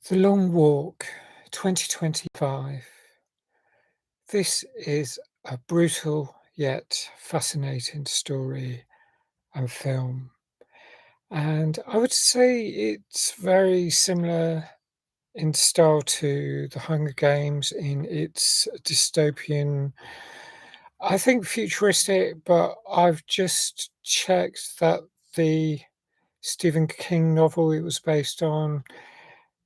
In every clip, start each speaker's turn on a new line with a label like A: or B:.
A: The Long Walk 2025. This is a brutal yet fascinating story and film. And I would say it's very similar in style to The Hunger Games in its dystopian, I think futuristic, but I've just checked that the Stephen King novel it was based on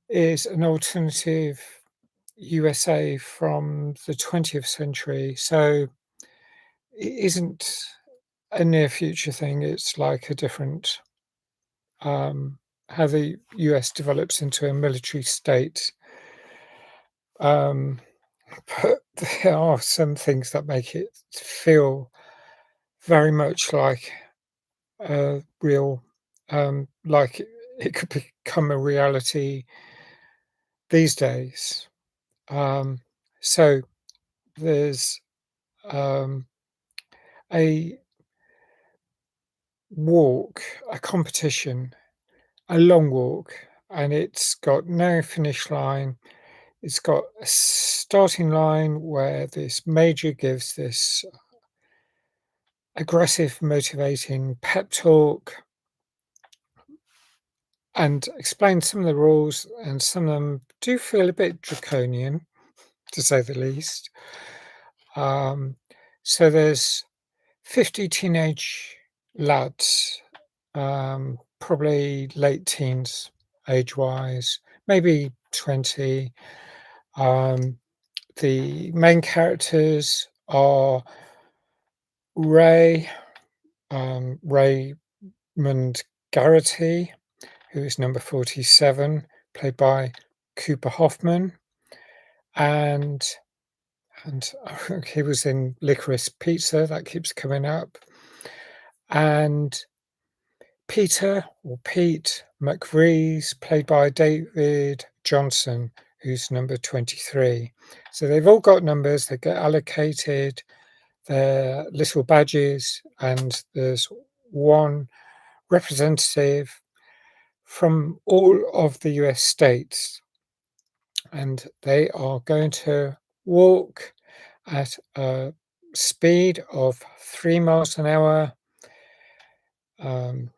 A: is an alternative USA from the 20th century, so it isn't a near future thing, it's like a different, um how the US develops into a military state, um, but there are some things that make it feel very much like a real, like it could become a reality these days. Um, so there's, um a walk, a competition, a long walk, and it's got no finish line. It's got a starting line where this major gives this aggressive, motivating pep talk and explains some of the rules, and some of them do feel a bit draconian, to say the least. Um, so there's 50 teenage lads, probably late teens age-wise, maybe 20. Um, the main characters are Ray, Raymond Garrity, who is number 47, played by Cooper Hoffman, and and he was in Licorice Pizza, that keeps coming up, and Peter or Pete McVrees, played by David Johnson, who's number 23. So they've all got numbers, they get allocated their little badges, and there's one representative from all of the US states, and they are going to walk at a speed of 3 miles an hour, and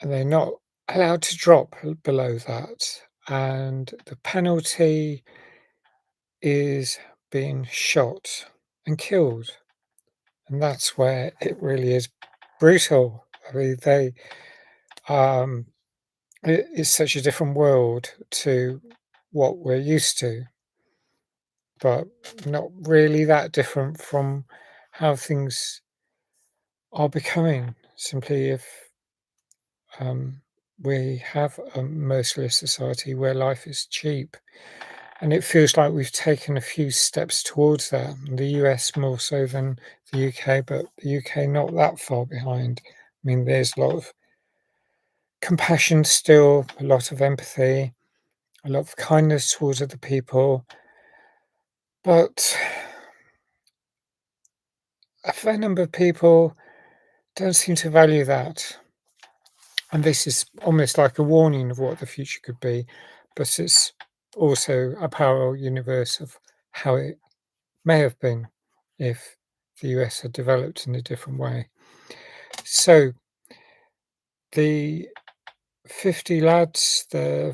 A: they're not allowed to drop below that, and the penalty is being shot and killed, and that's where it really is brutal. I mean, um, it is such a different world to what we're used to, but not really that different from how things are becoming. Simply if um, we have a merciless society where life is cheap. And it feels like we've taken a few steps towards that. The US more so than the UK, but the UK not that far behind. I mean, there's a lot of compassion still, a lot of empathy, a lot of kindness towards other people, but a fair number of people don't seem to value that. And this is almost like a warning of what the future could be, but it's also a parallel universe of how it may have been if the US had developed in a different way. So the 50 lads, they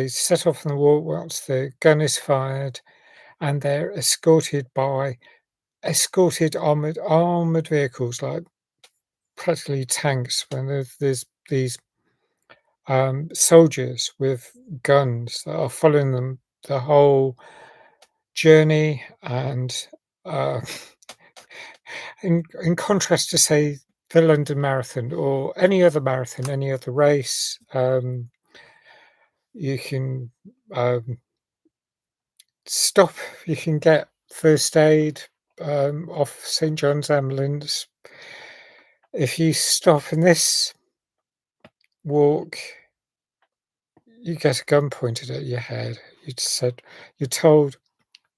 A: set off on the walk once the gun is fired, and they're escorted by armored vehicles like practically tanks. When there's these soldiers with guns that are following them the whole journey, and uh, in contrast to, say, the London Marathon or any other marathon, any other race, you can um, stop, you can get first aid off St John's Ambulance. If you stop in this walk, you get a gun pointed at your head. You're told,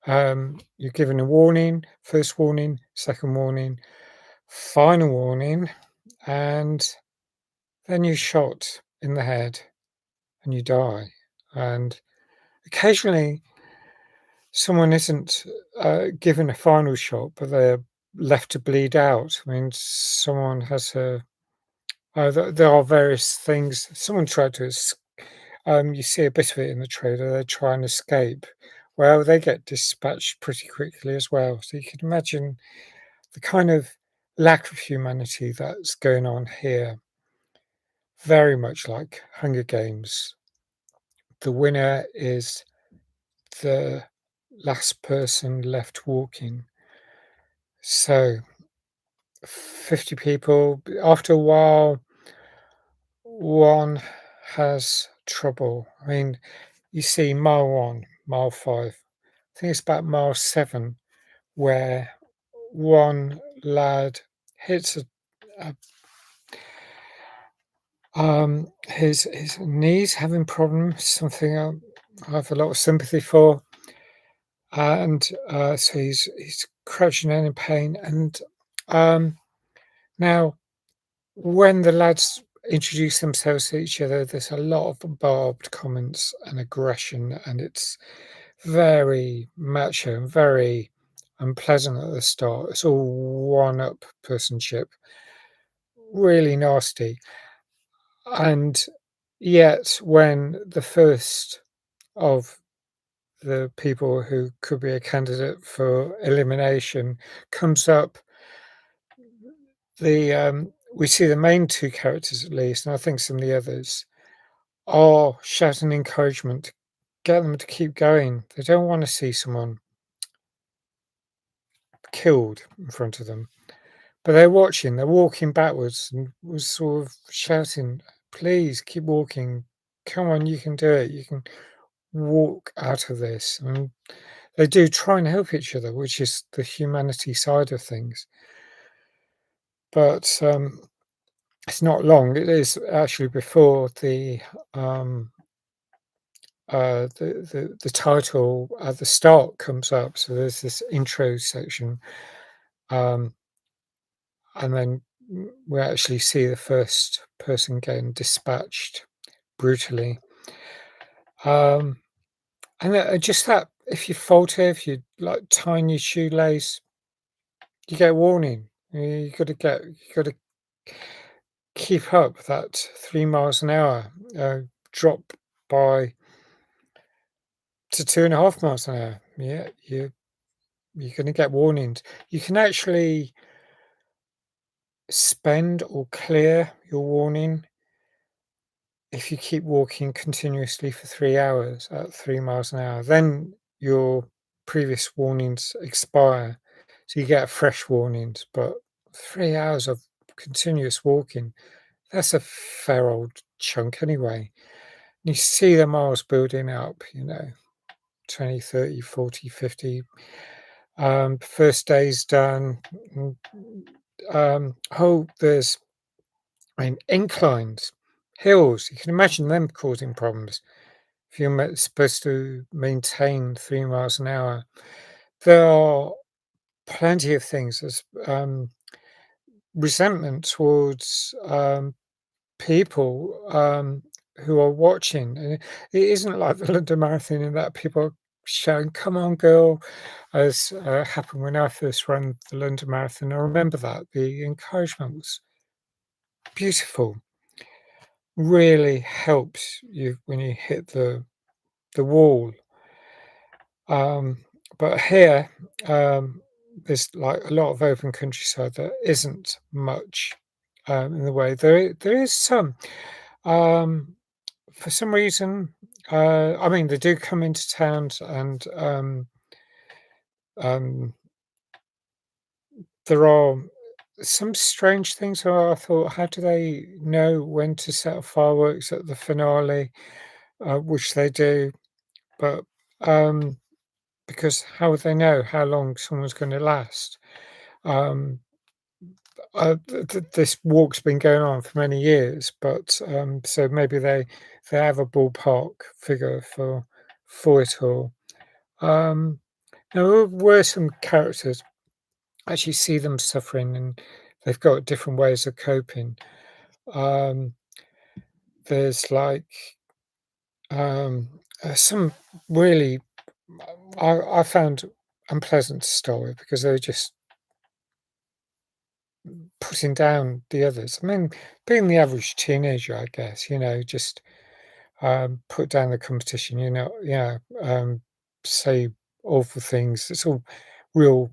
A: you're given a warning, first warning, second warning, final warning, and then you're shot in the head and you die. And Occasionally, someone isn't, given a final shot, but they're left to bleed out. I mean, someone has a there are various things. Someone tried to you see a bit of it in the trailer, they try and escape. Well, they get dispatched pretty quickly as well, so you can imagine the kind of lack of humanity that's going on here, very much like Hunger Games. The winner is the last person left walking. So 50 people, after a while, one has trouble. I mean, you see mile 1, mile 5. I think it's about mile 7 where one lad hits a his knees having problems, something I have a lot of sympathy for, and so he's crouching down in pain. And um, now, when the lads introduce themselves to each other, there's a lot of barbed comments and aggression, and it's very macho and very unpleasant at the start. It's all one-up personship, really nasty. And yet, when the first of the people who could be a candidate for elimination comes up, we see the main two characters at least, and I think some of the others are shouting encouragement to get them to keep going. They don't want to see someone killed in front of them, but they're watching. They're walking backwards and was sort of shouting, "Please keep walking. Come on, you can do it. You can walk out of this." And they do try and help each other, which is the humanity side of things. But it's not long. It is actually before um, the title at the start comes up. So there's this intro section, um, and then we actually see the first person getting dispatched brutally. Um, and just that, if you falter, if you like tiny shoelace, you get a warning. You got to keep up that 3 miles an hour, drop by to 2.5 miles an hour. Yeah, you're gonna get warnings. You can actually spend or clear your warning if you keep walking continuously for 3 hours at 3 miles an hour. Then your previous warnings expire, so you get fresh warnings, but 3 hours of continuous walking, that's a fair old chunk anyway. You see the miles building up, 20, 30, 40, 50. First day's done. There's, I mean, inclines, hills. You can imagine them causing problems if you're supposed to maintain 3 miles an hour. There are plenty of things. There's resentment towards people who are watching. And it isn't like the London Marathon in that people are shouting, "Come on, girl," as happened when I first ran the London Marathon. I remember that. The encouragement was beautiful. Really helps you when you hit the wall. Um, but here, there's like a lot of open countryside. There isn't much in the way. There is some. Um, for some reason, I mean, they do come into towns, and um, there are some strange things where I thought, how do they know when to set off fireworks at the finale? Which they do, but um, because how would they know how long someone's going to last? Um, this walk's been going on for many years, but so maybe they have a ballpark figure for it all. Um, there were some characters actually see them suffering, and they've got different ways of coping. Um, there's like some really I found unpleasant to start with because they were just putting down the others. I mean, being the average teenager, I guess, just put down the competition, say awful things. It's all real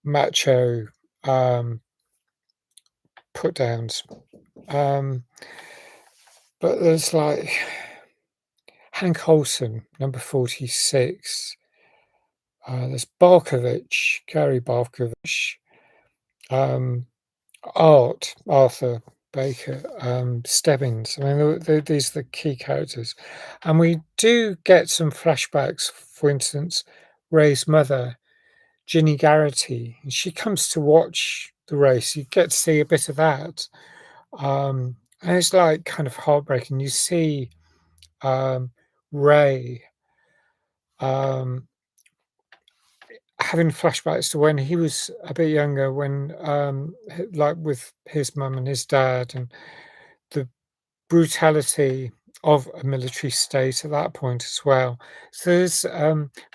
A: macho put downs. Um, but there's like Hank Olsen, number 46. There's Barkovich, Gary Barkovich, um, Arthur Baker, Stebbins. I mean, these are the key characters. And we do get some flashbacks. For instance, Ray's mother, Ginny Garrity, and she comes to watch the race. You get to see a bit of that. And it's like kind of heartbreaking. You see Ray um, having flashbacks to when he was a bit younger, when like with his mum and his dad, and the brutality of a military state at that point as well. So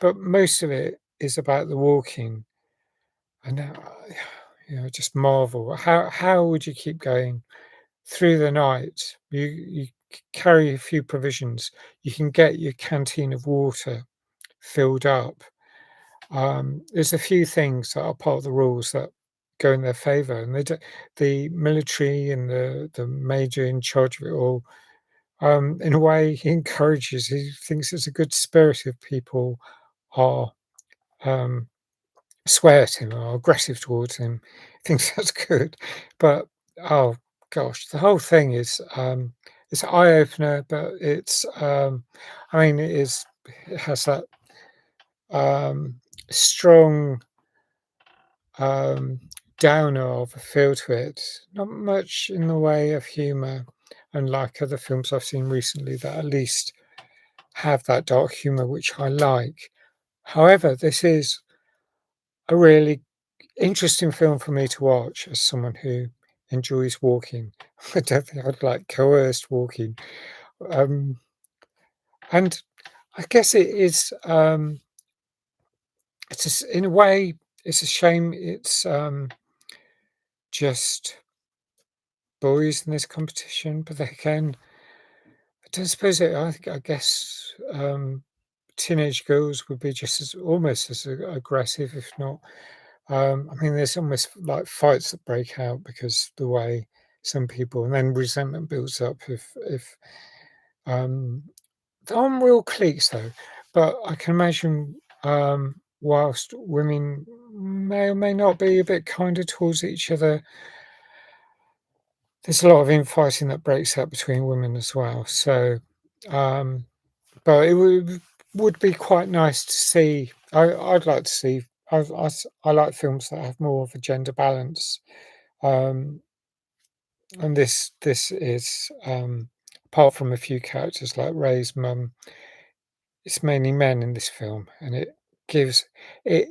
A: but most of it is about the walking, and just marvel. How would you keep going through the night? You carry a few provisions. You can get your canteen of water filled up. There's a few things that are part of the rules that go in their favour, and the military and the major in charge of it all. In a way, he encourages. He thinks it's a good spirit if people are um, swear at him or aggressive towards him. He thinks that's good, but oh gosh, the whole thing is it's an eye opener. But I mean, it has that um, strong um, downer of a feel to it. Not much in the way of humour, unlike other films I've seen recently that at least have that dark humour, which I like. However, this is a really interesting film for me to watch as someone who enjoys walking. I don't think I'd like coerced walking. Um, and I guess it is, in a way, it's a shame it's just boys in this competition, but then again, I don't suppose I guess teenage girls would be just as almost as aggressive, if not. I mean, there's almost like fights that break out because the way some people, and then resentment builds up if um, there aren't real cliques though. But I can imagine whilst women may or may not be a bit kinder towards each other, there's a lot of infighting that breaks out between women as well. So, um, but it would be quite nice to see. I'd like to see. I like films that have more of a gender balance, um, and this is apart from a few characters like Ray's mum, it's mainly men in this film, and gives it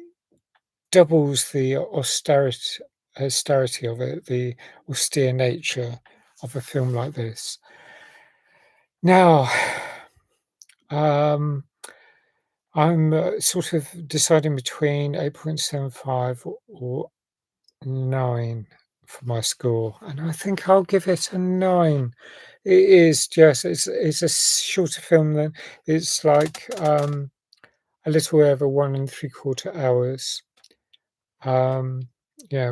A: doubles the austerity of it, the austere nature of a film like this. Now, um, I'm sort of deciding between 8.75 or 9 for my score, and I think I'll give it a 9. It is just it's a shorter film than it's like a little over 1 3/4 hours. Um, yeah,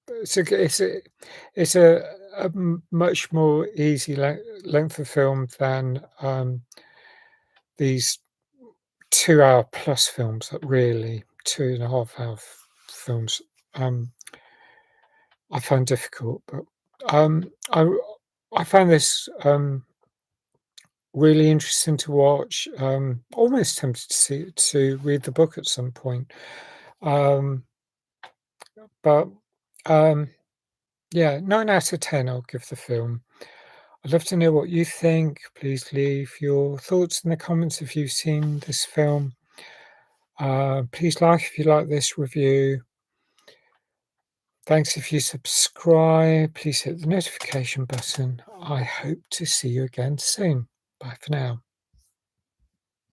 A: it's a much more easy length of film than these 2 hour plus films that really 2.5 hour films I find difficult. But um, I I found this really interesting to watch. Almost tempted to read the book at some point. Um, but um, yeah, 9 out of 10. I'll give the film. I'd love to know what you think. Please leave your thoughts in the comments if you've seen this film. Please like if you like this review. Thanks if you subscribe. Please hit the notification button. I hope to see you again soon. Bye for now.